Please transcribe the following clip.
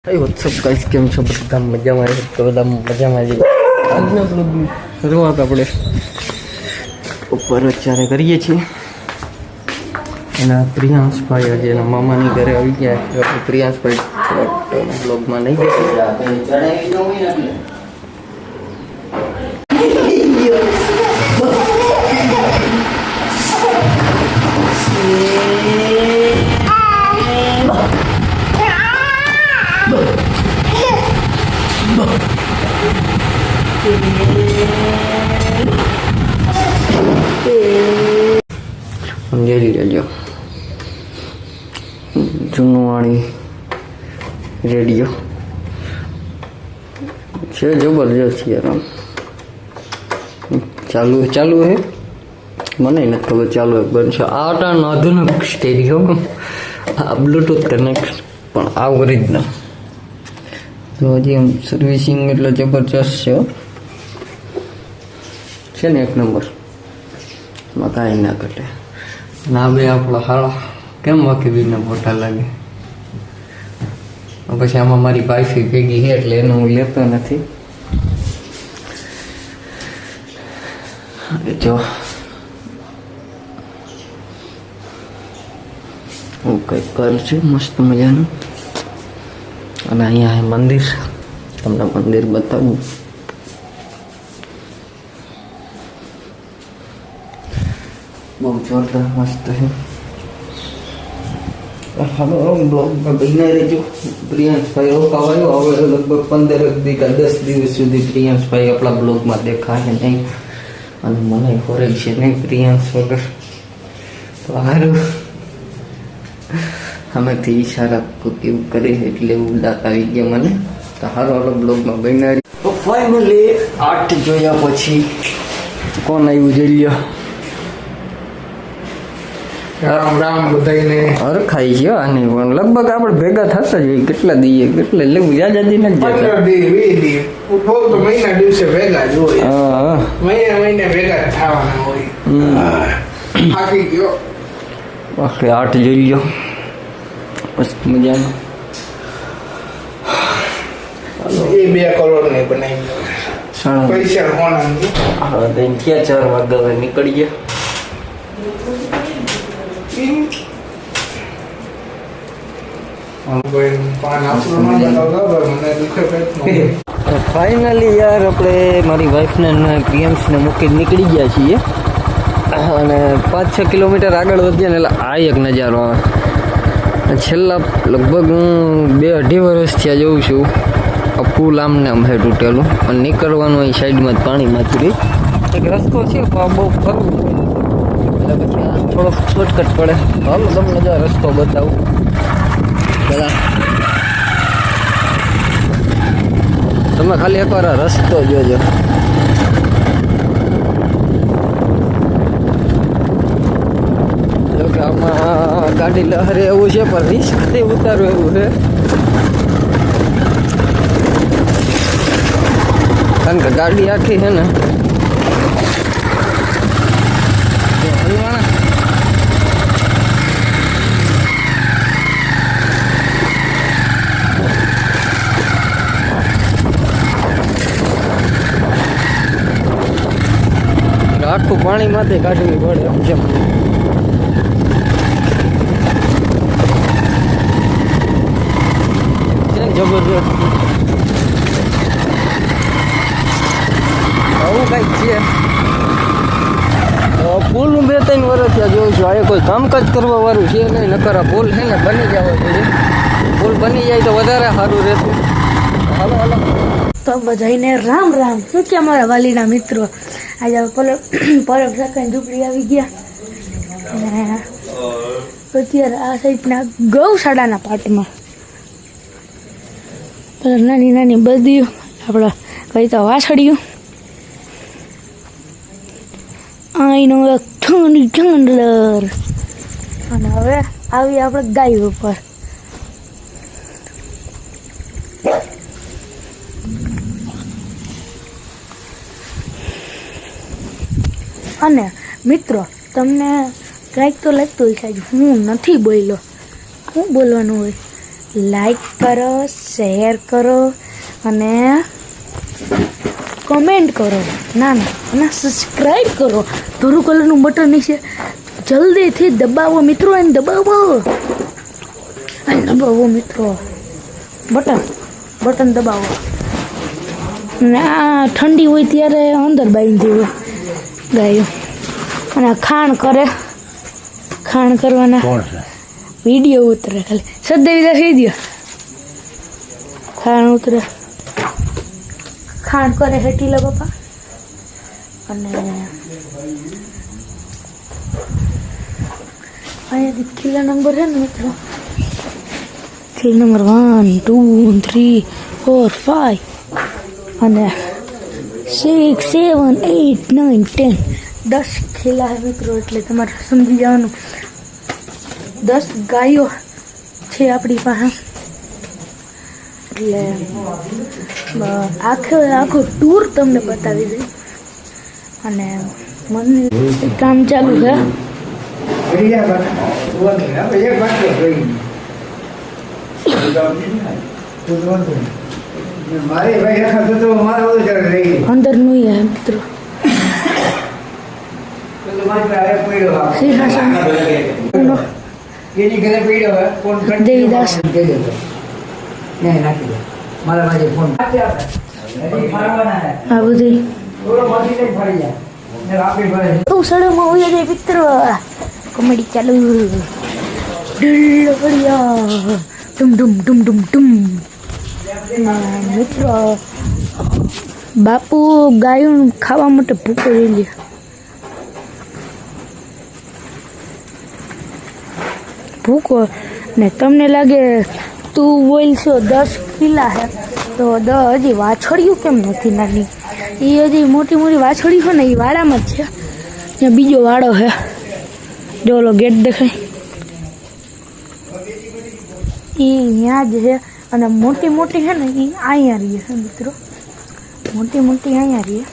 Hey, what's up guys? કેમ છો બધા મજામાં? તો બધા મજામાં જ. આજનો બ્લોગની શરૂઆત આપણે ઉપર અત્યારે કરીએ છીએ. એના પ્રિયાંશભાઈ આજે એના મામાની ઘરે આવી ગયા. આપણે પ્રિયાંશભાઈ બ્લોગમાં નહીં દેખાય. સમજાવી લેજો. જૂનવાણી રેડિયો છે, જબરજસ્ત યાર. ચાલુ હે, મને નથી ખબર ચાલુ હે બનશે. આ ટાણ આધુનિક સ્ટેરિયો, આ બ્લૂટૂથ કનેક્ટ પણ આ ઓરિજિનલ. તો હજી એમ સર્વિસિંગ એટલે જબરજસ્ત છે ને, એક નંબર. એમાં કાંઈ ના ઘટે. ના બે આપણા હાળા કેમ બાકી બીના મોટા લાગે. પછી આમાં મારી વાઈફી ભેગી છે એટલે એનું હું લેતો નથી. જો હું કંઈક કરું છું મસ્ત મજાનું. અને અહીંયા મંદિર, તમને મંદિર બતાવું. બહુ જોરદાર મસ્ત છે. હવે બ્લોગમાં બહીને રહેજો. પ્રિયાંશભાઈ રોકાવાયો. હવે લગભગ 15 કે 10 દિવસ સુધી પ્રિયાંશભાઈ આપણા બ્લોગમાં દેખાશે નહીં. અને મને ખોરાક છે નહીં પ્રિયાંશ વગર. તો સારું, આમાંથી ઈશારા કેવું કરે એટલે એવું દાંત આવી ગયા મને. તો સારો હારો બ્લોગમાં બહીને. તો ફાઇનલી 8 જોયા પછી કોણ આવ્યું જોઈ લ્યો. રામ રામ બધાને હરખાઈ ગયો. આની પણ લગભગ આપણે ભેગા થતા જ હોય. કેટલા દઈએ કેટલા લેવું યાદી નથી જતા. 15 દિવસે ભેગા જ હોય. મહિને ભેગા થવાના હોય. થાકી ગયો. ઓકે 8 જોઈ લ્યો. મસ્ત મજાનો. એ 2 કરોડ ને બનાવી પૈસા હોના. હા, 4 વાગ્યા નીકળી ગયા. ફાઇનલી યાર આપણે મારી વાઈફને પ્રિયાંશને મૂકીને નીકળી ગયા છીએ. અને 5-6 કિલોમીટર આગળ વધ્યા ને એટલે આ એક નજારો આવે. છેલ્લા લગભગ હું 2-2.5 વર્ષથી આ જોઉં છું. આ પુલ આમને આમ છે તૂટેલું. અને નીકળવાનું અહીં સાઈડમાં જ પાણીમાંથી રહી એક રસ્તો છે. બહુ ફરવું એટલે પછી આ થોડોક શોર્ટકટ પડે. હાલો તમને જો રસ્તો બતાવું. બધા તમે ખાલી એકવાર આ રસ્તો જોજો. જોકે આમાં ગાડી લહરે એવું છે પણ રિસ્કથી ઉતારવું એવું છે. કારણ કે ગાડી આખી છે ને આખું પાણીમાંથી કાઢવી પડે એમ છે. જબરદસ્ત આવું કંઈક છે. પુલ હું 2-3 વર્ષથી જોઉં છું. આ કોઈ કામકાજ કરવા વાળું છે નહીં. નકર આ પુલ છે ને બની જવો જોઈએ. પુલ બની જાય તો વધારે સારું રહેતું. હાલો હાલો. તો બધાને રામ રામ. શું છે અમારા વાલીના મિત્રો? આજે પરબ સાકાની ઝૂંપડી આવી ગયા. અને અત્યારે આ સાઈડના ગૌશાળાના પાટમાં નાની નાની બધી આપણે કઈ તો વાછડિયું. અહીંનો એક જંગલર. અને હવે આવી આપણે ગાય ઉપર. અને મિત્રો તમને કંઈક તો લાગતું હોય કે હું નથી બોલ્યો. શું બોલવાનું હોય? લાઈક કરો, શેર કરો અને કમેન્ટ કરો. ના અને સબસ્ક્રાઈબ કરો. ધોરું કલરનું બટન છે, જલ્દીથી દબાવો મિત્રો. એને દબાવો મિત્રો. બટન દબાવો. અને આ ઠંડી હોય ત્યારે અંદર બાંધી હોય ગાયો. અને ખાણ કરવાના વિડીયો ઉતરે. ખાલી સદેવીદા થઈ ગયો. ખાણ ઉતરે, ખાણ કરે છે ટીલા બાપા. અને અહીંયાથી ખીલા નંબર છે ને મિત્રો, ખીલા નંબર 1 2 3 4 5 અને 6 7 8 9 10 10 ખીલા છે મિત્રો. એટલે તમારે સમજી જવાનું 10 ગાયો છે આપણી પાસે. એટલે આખો ટૂર તમને બતાવી દઈ. અને મને કામ ચાલુ છે. અંદર નું મિત્રો દેવીદાસ આ બધી સડમાં હોય જાય મિત્રો. કોમેડી ચાલુ. ડુમ ડુમ ડુમ ડુમ ડુમ. મિત્રો બાપુ ગાયું ખાવા માટે ભૂકો લઈ લે. ભૂકો ને તમને લાગે તું બોલશો 10 કિલા હે તો હજી વાછળ્યું કેમ નથી નાની? એ હજી મોટી મોટી વાછળી છે ને એ વાડામાં જ છે. ત્યાં બીજો વાડો છે, જો ઓલો ગેટ દેખાય એ ત્યાં જ છે. અને મોટી મોટી છે ને એ અહીંયા રહીએ છે મિત્રો. મોટી મોટી અહીંયા રહીએ.